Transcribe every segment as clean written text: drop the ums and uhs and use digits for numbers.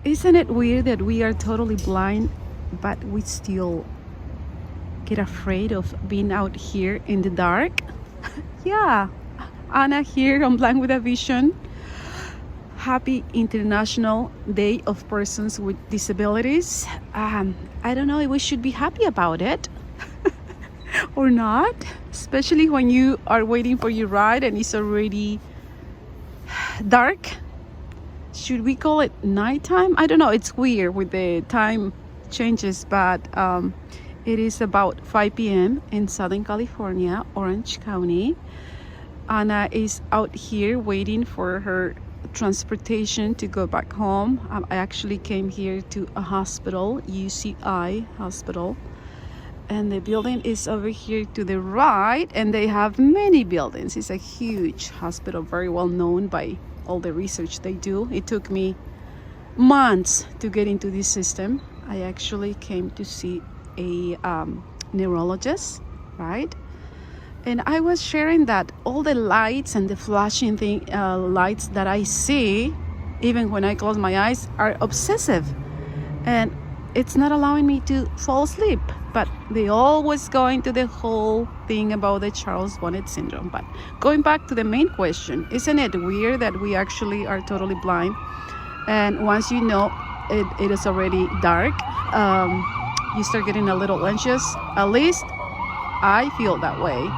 Isn't it weird that we are totally blind, but we still get afraid of being out here in the dark? Yeah, Anna here on Blind with a Vision. Happy International Day of Persons with Disabilities. I don't know if we should be happy about it or not, especially when you are waiting for your ride and it's already dark. Should we call it nighttime? I don't know. It's weird with the time changes, but it is about 5 p.m. in Southern California, Orange County. Anna is out here waiting for her transportation to go back home. I actually came here to a hospital, UCI hospital, and the building is over here to the right, and they have many buildings. It's a huge hospital, very well known by all the research they do. It took me months to get into this system. I actually came to see a neurologist, right? And I was sharing that all the lights and the flashing lights that I see, even when I close my eyes, are obsessive. And it's not allowing me to fall asleep. But they always go into the whole thing about the Charles Bonnet syndrome. But going back to the main question, isn't it weird that we actually are totally blind? And once you know it is already dark, you start getting a little anxious. At least I feel that way.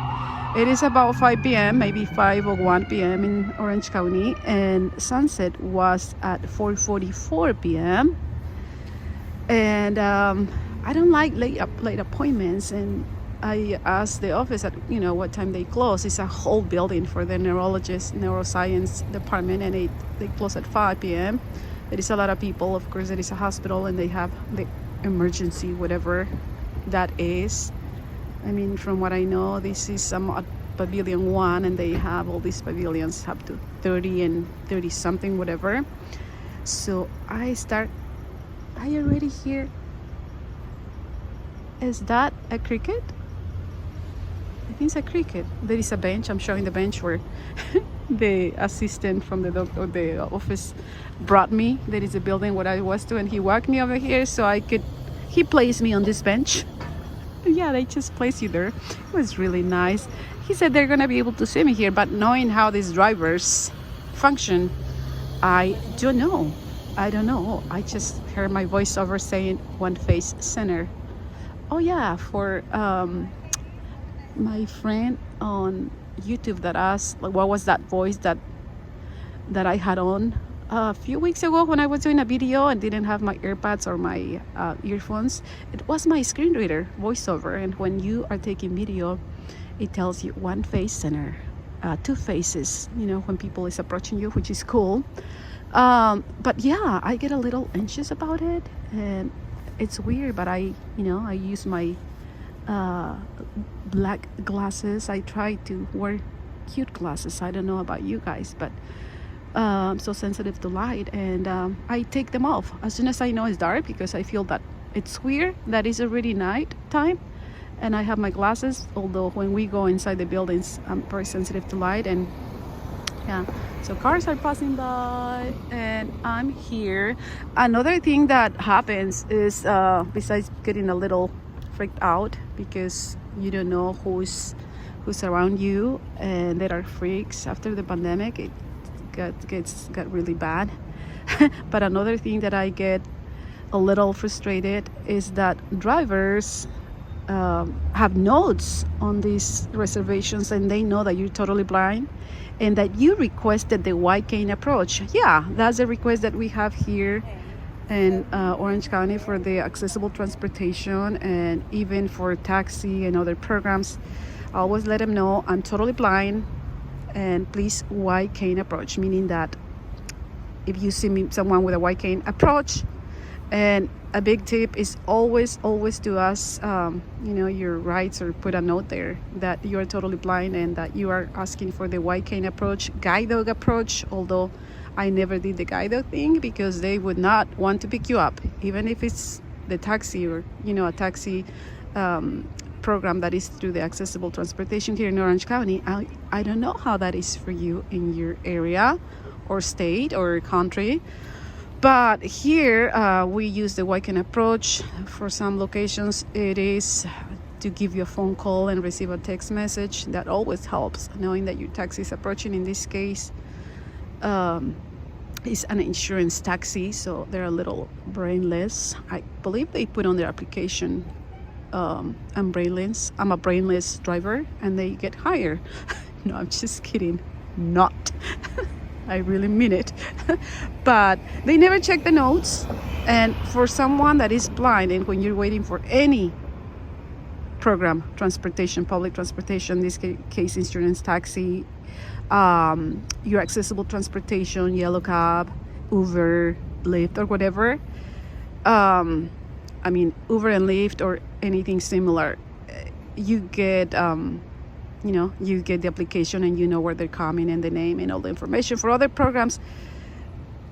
It is about 5 p.m., maybe 5 or 1 p.m. in Orange County, and sunset was at 4:44 p.m. And I don't like late appointments, and I asked the office at what time they close. It's a whole building for the neuroscience department, and they close at 5 p.m. There is a lot of people. Of course, there is a hospital, and they have the emergency, whatever that is. I mean, from what I know, this is some pavilion 1, and they have all these pavilions up to 30 and 30 something, whatever. So I already here. Is that a cricket? I think it's a cricket. There is a bench. I'm showing the bench where the assistant from the doctor, the office, brought me. There is a building where I was to, and he walked me over here so he placed me on this bench. Yeah, they just place you there. It was really nice. He said they're gonna be able to see me here, but knowing how these drivers function, I don't know. I just heard my voiceover saying one face center. Oh yeah, for my friend on YouTube that asked, like, what was that voice that I had on a few weeks ago when I was doing a video and didn't have my AirPods or my earphones. It was my screen reader voiceover, and when you are taking video, it tells you one face center, two faces, when people is approaching you, which is cool. But yeah, I get a little anxious about it, and it's weird, but I use my black glasses. I try to wear cute glasses. I don't know about you guys, but I'm so sensitive to light, and I take them off as soon as I know it's dark, because I feel that it's weird that it's already night time and I have my glasses, although when we go inside the buildings, I'm very sensitive to light. And yeah, so cars are passing by and I'm here. Another thing that happens is, besides getting a little freaked out because you don't know who's around you, and there are freaks after the pandemic, it got really bad. But another thing that I get a little frustrated is that drivers have notes on these reservations, and they know that you're totally blind and that you requested the white cane approach. Yeah, that's a request that we have here in Orange County for the accessible transportation, and even for taxi and other programs. I always let them know I'm totally blind, and please white cane approach, meaning that if you see someone with a white cane, approach. And a big tip is always to ask your rights, or put a note there that you are totally blind and that you are asking for the white cane approach, guide dog approach. Although I never did the guide dog thing because they would not want to pick you up, even if it's the taxi or a taxi program that is through the accessible transportation here in Orange County. I don't know how that is for you in your area or state or country, But here we use the Wyken approach. For some locations, it is to give you a phone call and receive a text message. That always helps, knowing that your taxi is approaching. In this case, it's an insurance taxi, so they're a little brainless. I believe they put on their application, I'm brainless. I'm a brainless driver, and they get higher. No, I'm just kidding. Not. I really mean it. But they never check the notes. And for someone that is blind, and when you're waiting for any program, transportation, public transportation, in this case insurance taxi, your accessible transportation, yellow cab, Uber, Lyft, or whatever, I mean Uber and Lyft or anything similar, you get you get the application and you know where they're coming and the name and all the information. For other programs,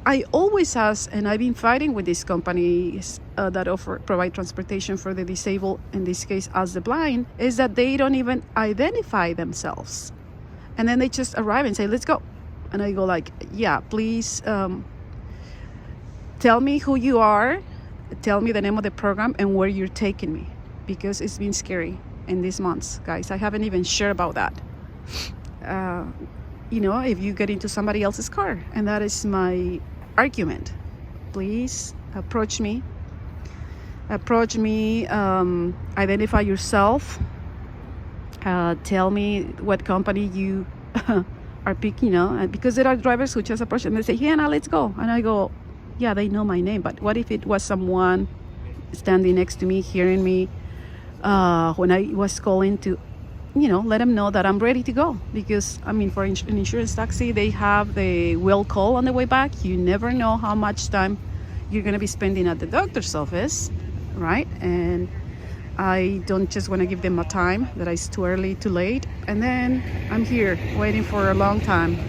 I always ask, and I've been fighting with these companies that provide transportation for the disabled, in this case as the blind, is that they don't even identify themselves. And then they just arrive and say, let's go. And I go like, yeah, please tell me who you are, tell me the name of the program and where you're taking me, because it's been scary in these months, guys. I haven't even shared about that. If you get into somebody else's car, and that is my argument. Please approach me, identify yourself, tell me what company you are picking, and because there are drivers who just approach and they say, hey, Anna, let's go. And I go, yeah, they know my name, but what if it was someone standing next to me, hearing me, when I was calling to, let them know that I'm ready to go. Because, for an insurance taxi, they have the will call on the way back. You never know how much time you're going to be spending at the doctor's office, right? And I don't just want to give them a time that is too early, too late. And then I'm here waiting for a long time.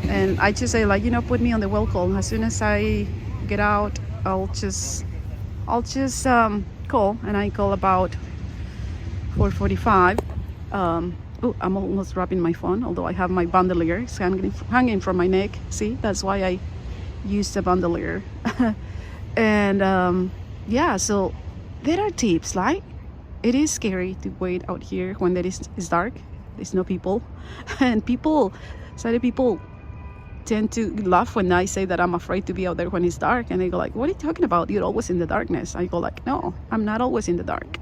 And I just say, put me on the will call. As soon as I get out, I'll just call. And I call about 4:45. I'm almost dropping my phone, although I have my bandolier. It's hanging from my neck. See, that's why I use the bandolier. And so there are tips. Like, it is scary to wait out here when it's dark. There's no people, and sighted people tend to laugh when I say that I'm afraid to be out there when it's dark, and they go like, what are you talking about? You're always in the darkness. I go like, no, I'm not always in the dark.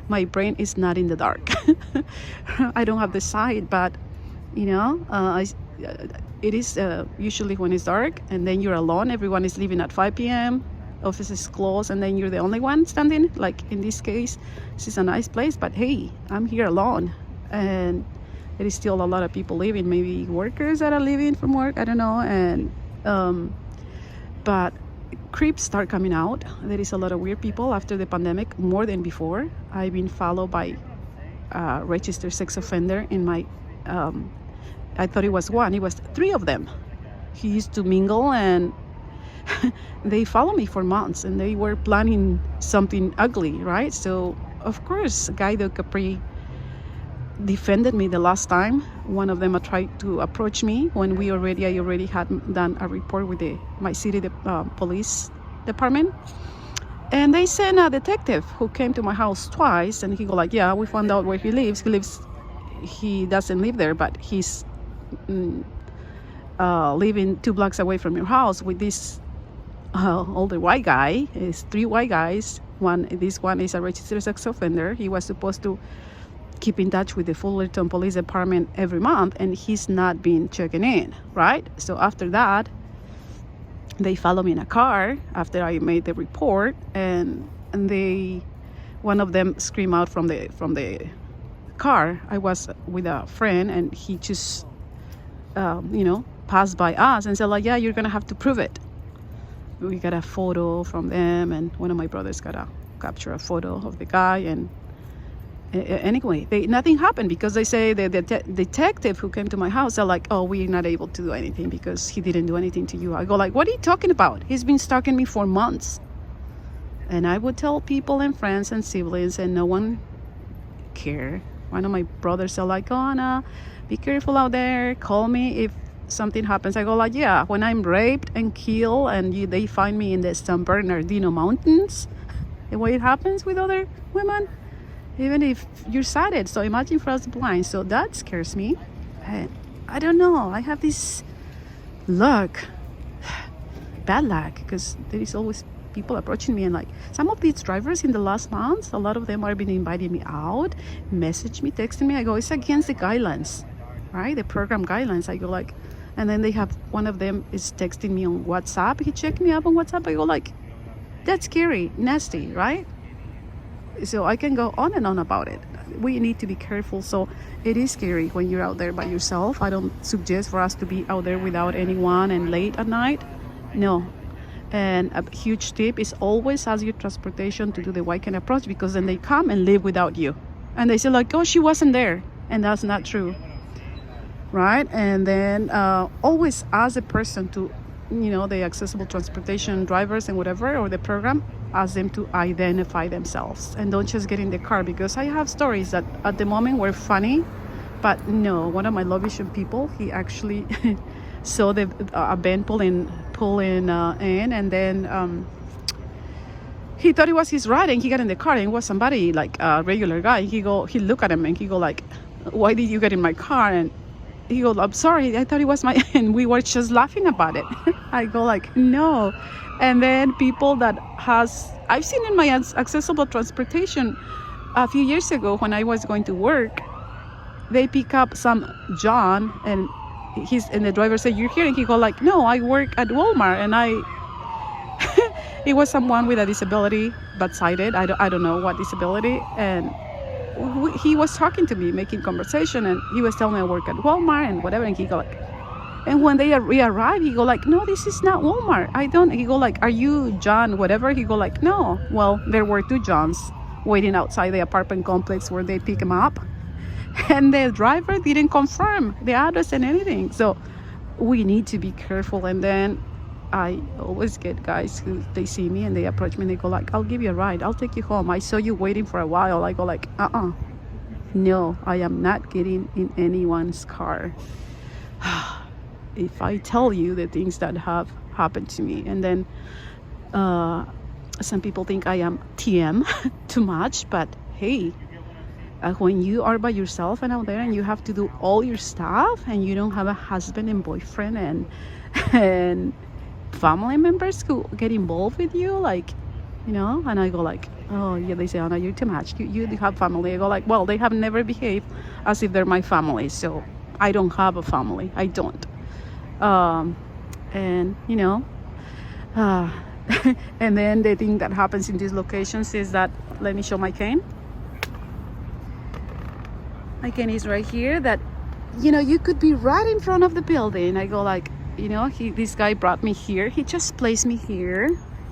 My brain is not in the dark. I don't have the sight, but it is usually when it's dark, and then you're alone. Everyone is leaving at 5 p.m. Office is closed, and then you're the only one standing. Like in this case, this is a nice place, but hey, I'm here alone, and there is still a lot of people leaving. Maybe workers that are leaving from work. I don't know. And but creeps start coming out. There is a lot of weird people after the pandemic, more than before. I've been followed by registered sex offender in my I thought it was one, it was 3 of them. He used to mingle, and they followed me for months, and they were planning something ugly, right? So of course Guido Capri defended me the last time. One of them tried to approach me when I already had done a report with my city police department, and they sent a detective who came to my house twice, and he go like, yeah, we found out where he lives. He doesn't live there, but he's living 2 blocks away from your house with this older white guy. It's 3 white guys. This one is a registered sex offender. He was supposed to keep in touch with the Fullerton Police Department every month, and he's not been checking in, right? So after that, they follow me in a car after I made the report, and one of them screamed out from the car. I was with a friend, and he just passed by us and said like, yeah, you're gonna have to prove it. We got a photo from them, and one of my brothers got to capture a photo of the guy. And anyway, nothing happened, because they say the detective who came to my house are like, oh, we're not able to do anything because he didn't do anything to you. I go like, what are you talking about? He's been stalking me for months. And I would tell people and friends and siblings, and no one cared. One of my brothers are like, oh, Anna, be careful out there. Call me if something happens, I go like, yeah, when I'm raped and killed and they find me in the San Bernardino mountains, the way it happens with other women, even if you're sighted. So imagine for us blind. So that scares me. And I don't know, I have this luck, bad luck, because there is always people approaching me, and like some of these drivers in the last months, a lot of them are been inviting me out, message me, texting me. I go, it's against the guidelines, right? The program guidelines. I go like, and then they have, one of them is texting me on WhatsApp. He checked me up on WhatsApp. I go like, that's scary, nasty, right? So I can go on and on about it. We need to be careful. So it is scary when you're out there by yourself. I don't suggest for us to be out there without anyone and late at night. No. And a huge tip is always ask your transportation to do the weekend approach, because then they come and live without you. And they say like, oh, she wasn't there. And that's not true. Right? And then always ask the person to, the accessible transportation drivers and whatever, or the program, ask them to identify themselves, and don't just get in the car, because I have stories that at the moment were funny, but no, one of my Love Vision people, he actually saw a van pull in, and then he thought it was his ride, and he got in the car, and it was somebody like a regular guy. He look at him and he go like, why did you get in my car? And he goes, I'm sorry, I thought it was my, and we were just laughing about it. I go like, no. And then people that I've seen in my accessible transportation a few years ago when I was going to work, they pick up some John, and the driver said, you're here? And he go like, no, I work at Walmart. And it was someone with a disability, but sighted. I don't know what disability. And he was talking to me, making conversation, and he was telling me I work at Walmart and whatever. And he go like, and when we arrived, he go like, no, this is not Walmart. He go like, are you John whatever? He go like, no. Well, there were two Johns waiting outside the apartment complex where they pick him up. And the driver didn't confirm the address and anything. So we need to be careful. And then I always get guys who, they see me and they approach me and they go like, I'll give you a ride. I'll take you home. I saw you waiting for a while. I go like, no, I am not getting in anyone's car. If I tell you the things that have happened to me, and then some people think I am TM too much, but hey, when you are by yourself and out there and you have to do all your stuff, and you don't have a husband and boyfriend and family members who get involved with you, like, and I go like, oh yeah, they say, Anna, you're too much, you have family. I go like, well, they have never behaved as if they're my family, so I don't have a family. I don't. And and then the thing that happens in these locations is that, let me show my cane. My cane is right here. That, you could be right in front of the building. I go like, this guy brought me here. He just placed me here.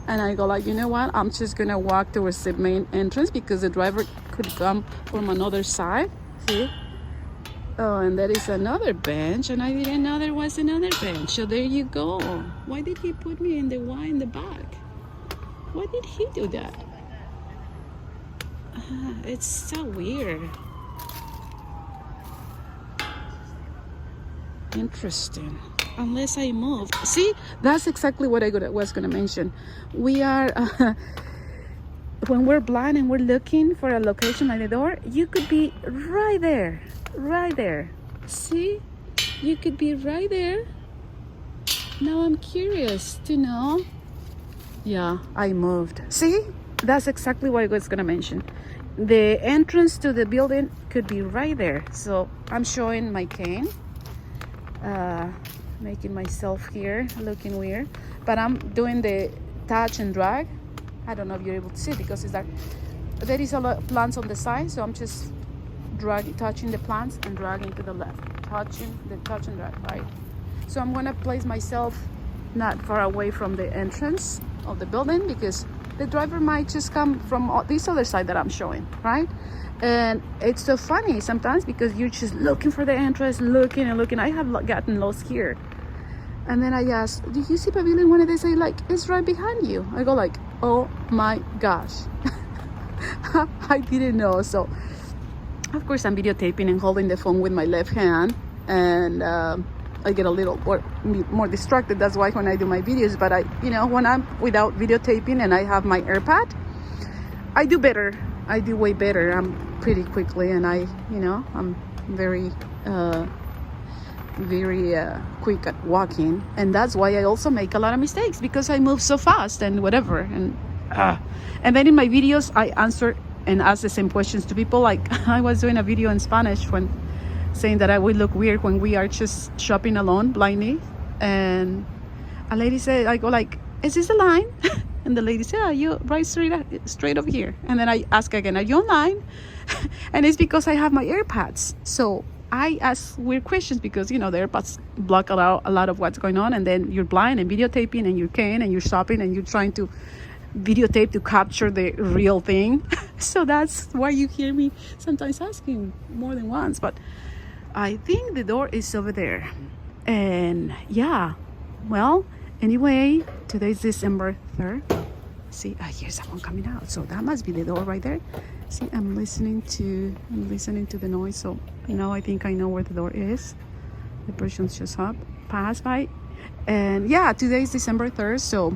And I go like, you know what? I'm just gonna walk towards the main entrance, because the driver could come from another side. See? Oh, and there is another bench, and I didn't know there was another bench. So there you go. Why did he put me in the Y in the back? Why did he do that? It's so weird. Interesting. Unless I moved. See, that's exactly what I was going to mention. We are, when we're blind and we're looking for a location at the door, you could be right there. Right there. See? You could be right there. Now I'm curious to know. Yeah, I moved. See? That's exactly what I was going to mention. The entrance to the building could be right there. So I'm showing my cane. Making myself here looking weird. But I'm doing the touch and drag. I don't know if you're able to see it because it's dark. There is a lot of plants on the side. So I'm just touching the plants and dragging to the left. Touch and drag, right? So I'm gonna place myself not far away from the entrance of the building, because the driver might just come from this other side that I'm showing, right? And it's so funny sometimes, because you're just looking for the entrance, looking and looking. I have gotten lost here. And then I asked, do you see Pavilion 1? And they say like, it's right behind you. I go like, oh my gosh. I didn't know. So of course I'm videotaping and holding the phone with my left hand, and I get a little more distracted. That's why when I do my videos, but when I'm without videotaping and I have my AirPod, I do better. I do way better. I'm pretty quickly, and I'm very quick at walking, and that's why I also make a lot of mistakes, because I move so fast and whatever. And then in my videos I answer and ask the same questions to people. Like I was doing a video in Spanish when saying that I would look weird when we are just shopping alone blindly, and a lady said, I go like, is this a line? And the lady said, yeah, you right straight over here. And then I ask again, are you online? And it's because I have my AirPods, so I ask weird questions, because the AirPods block a lot of what's going on, and then you're blind and videotaping, and you're can and you're shopping and you're trying to videotape to capture the real thing. So that's why you hear me sometimes asking more than once. But I think the door is over there. And yeah, well, anyway, today's December 3rd. See, I hear someone coming out, so that must be the door right there. See, I'm listening to the noise, so now I think I know where the door is. The person's just passed by. And yeah, today's December 3rd, so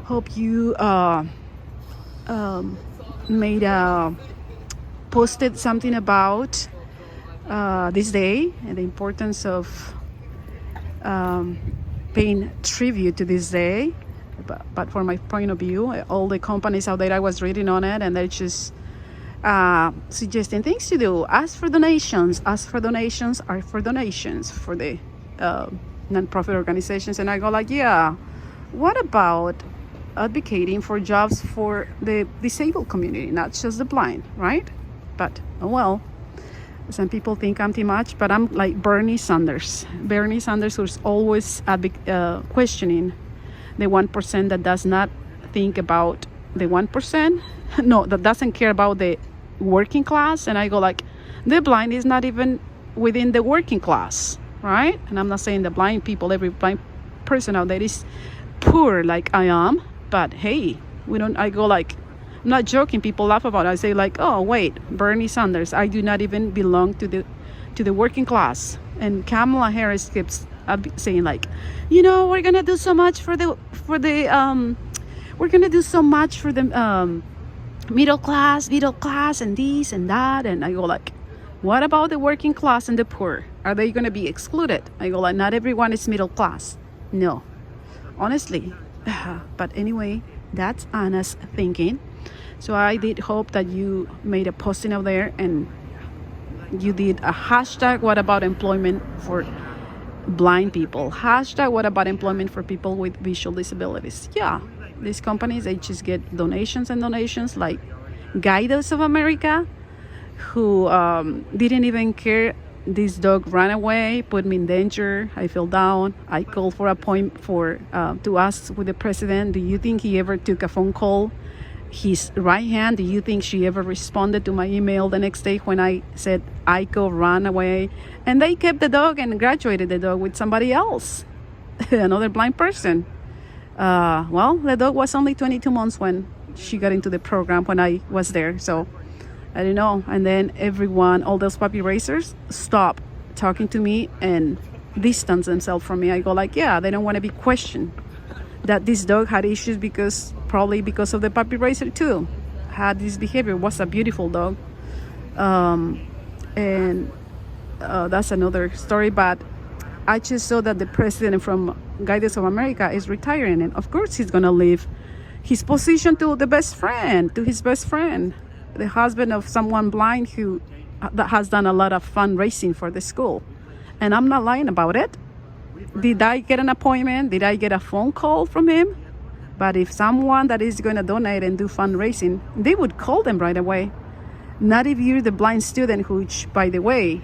hope you posted something about this day and the importance of paying tribute to this day. But from my point of view, all the companies out there, I was reading on it, and they're just suggesting things to do. Ask for donations are for donations for the non-profit organizations. And I go like, yeah, what about advocating for jobs for the disabled community, not just the blind, right? But oh well, some people think I'm too much, but I'm like Bernie Sanders, who's always questioning the 1% that does not think about the 1%, no, that doesn't care about the working class. And I go like, the blind is not even within the working class, right? And I'm not saying the blind people, every blind person out there is poor like I am, but hey, I go like, I'm not joking, people laugh about it. I say like, oh wait, Bernie Sanders, I do not even belong to the working class. And Kamala Harris keeps saying like, we're gonna do so much for the middle class and this and that. And I go like, what about the working class and the poor? Are they gonna be excluded? I go like, not everyone is middle class. No, honestly. But anyway, that's Anna's thinking. So I did hope that you made a posting out there and you did a hashtag what about employment for blind people, hashtag what about employment for people with visual disabilities. Yeah, these companies, they just get donations and donations, like Guides of America, who didn't even care. This dog ran away, put me in danger. I fell down. I called for a point to ask with the president, do you think he ever took a phone call? His right hand, do you think she ever responded to my email the next day when I said Aiko ran away? And they kept the dog and graduated the dog with somebody else, another blind person. Well, the dog was only 22 months when she got into the program when I was there. So I don't know. And then everyone, all those puppy raisers, stopped talking to me and distance themselves from me. I go like, yeah, they don't want to be questioned. That this dog had issues probably because of the puppy raiser too. Had this behavior, was a beautiful dog. And that's another story. But I just saw that the president from Guides of America is retiring. And of course he's going to leave his position to his best friend, the husband of someone blind that has done a lot of fundraising for the school. And I'm not lying about it. Did I get an appointment? Did I get a phone call from him? But if someone that is going to donate and do fundraising, they would call them right away. Not if you're the blind student, which, by the way,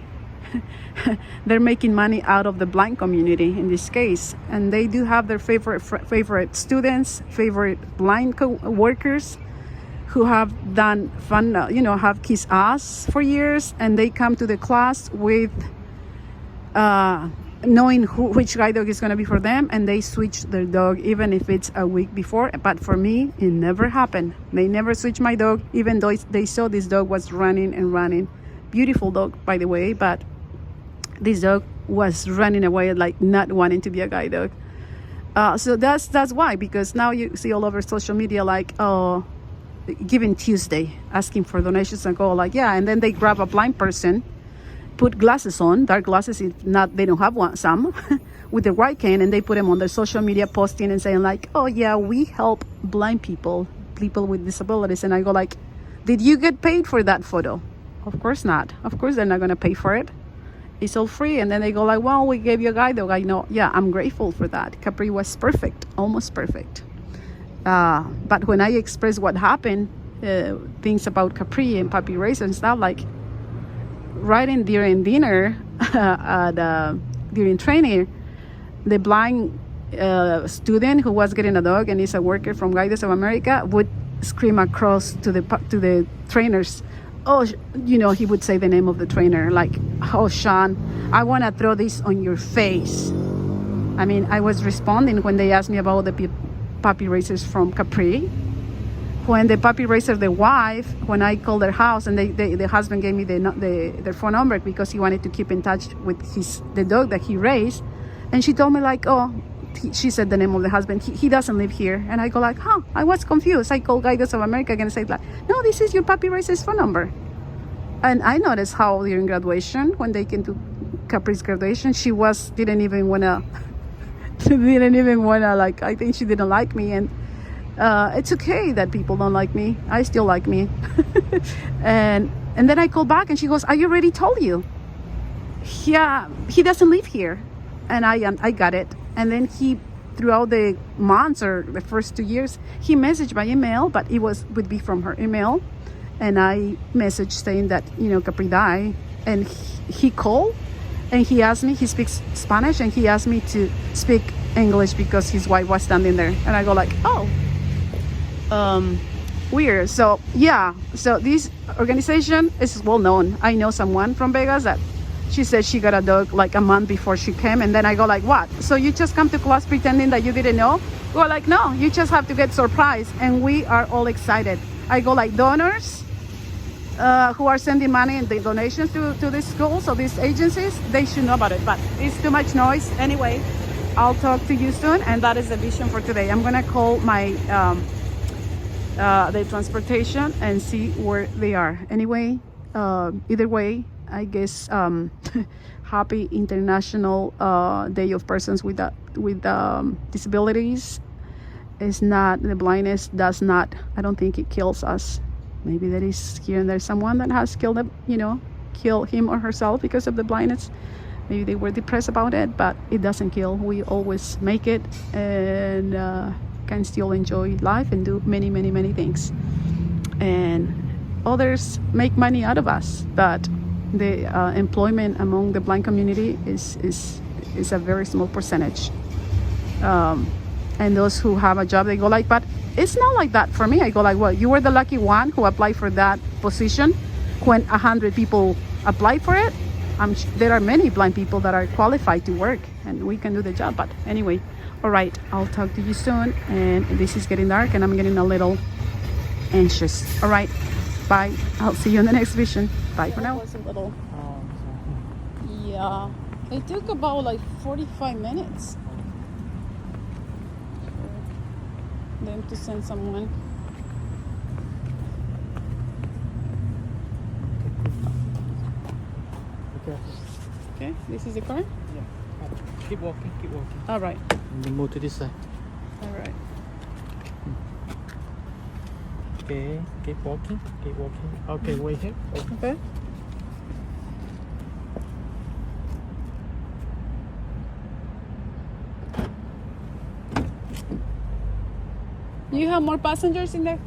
they're making money out of the blind community in this case. And they do have their favorite students, favorite blind workers who have done fun, have kissed ass for years. And they come to the class with knowing which guide dog is going to be for them, and they switch their dog even if it's a week before. But for me, it never happened. They never switched my dog, even though they saw this dog was running and running. Beautiful dog, by the way, but this dog was running away, like not wanting to be a guide dog. So that's why, because now you see all over social media, like, oh, Giving Tuesday, asking for donations, and go like, yeah, and then they grab a blind person, put glasses on, dark glasses, if not, they don't have one, some, with the white cane, and they put them on their social media, posting and saying like, oh yeah, we help blind people with disabilities. And I go like, did you get paid for that photo? Of course not. Of course they're not going to pay for it. It's all free. And then they go like, well, we gave you a guide dog. I know, yeah, I'm grateful for that. Capri was perfect, almost perfect. But when I expressed what happened, things about Capri and puppy race and stuff, like during dinner, during training, the blind student who was getting a dog and is a worker from Guides of America would scream across to the trainers. Oh, he would say the name of the trainer, like, oh, Sean, I want to throw this on your face. I mean, I was responding when they asked me about the puppy racers from Capri. When the puppy racer, the wife, when I called their house, and the husband gave me their phone number because he wanted to keep in touch with the dog that he raised, and she told me like, oh, she said the name of the husband. He doesn't live here, and I go like, huh? I was confused. I called Guides of America again and said like, no, this is your puppy racer's phone number. And I noticed how during graduation, when they came to Capri's graduation, she didn't even wanna like, I think she didn't like me. And it's okay that people don't like me. I still like me. and then I called back and she goes, I already told you. Yeah, he doesn't live here. And I got it. And then he, throughout the months or the first 2 years, he messaged by email, but it would be from her email. And I messaged saying that, Capri died. And he called and he asked me, he speaks Spanish, and he asked me to speak English because his wife was standing there. And I go like, oh, weird. So yeah, so this organization is well known. I know someone from Vegas that she said she got a dog like a month before she came. And then I go like, what? So you just come to class pretending that you didn't know? Go like, no, you just have to get surprised. And we are all excited. I go like, donors who are sending money and the donations to these schools or these agencies, they should know about it, but it's too much noise. Anyway, I'll talk to you soon, and that is the vision for today. I'm gonna call my the transportation and see where they are. Anyway, either way, I guess happy International Day of Persons with Disabilities. Is not, the blindness does not, I don't think it kills us. Maybe there is here and there someone that has killed him, kill him or herself because of the blindness. Maybe they were depressed about it, but it doesn't kill. We always make it and can still enjoy life and do many, many, many things. And others make money out of us, but the employment among the blind community is a very small percentage. And those who have a job, they go like, but it's not like that for me. I go like, well, you were the lucky one who applied for that position when 100 people applied for it. There are many blind people that are qualified to work, and we can do the job. But anyway, all right, I'll talk to you soon. And this is getting dark and I'm getting a little anxious. All right, bye. I'll see you in the next vision. Bye for now. Yeah, it took about like 45 minutes for them to send someone. Okay, this is the car? Yeah. Keep walking, keep walking. All right. And then move to this side. All right. Okay, keep walking, keep walking. Okay, wait here. Okay. You have more passengers in there?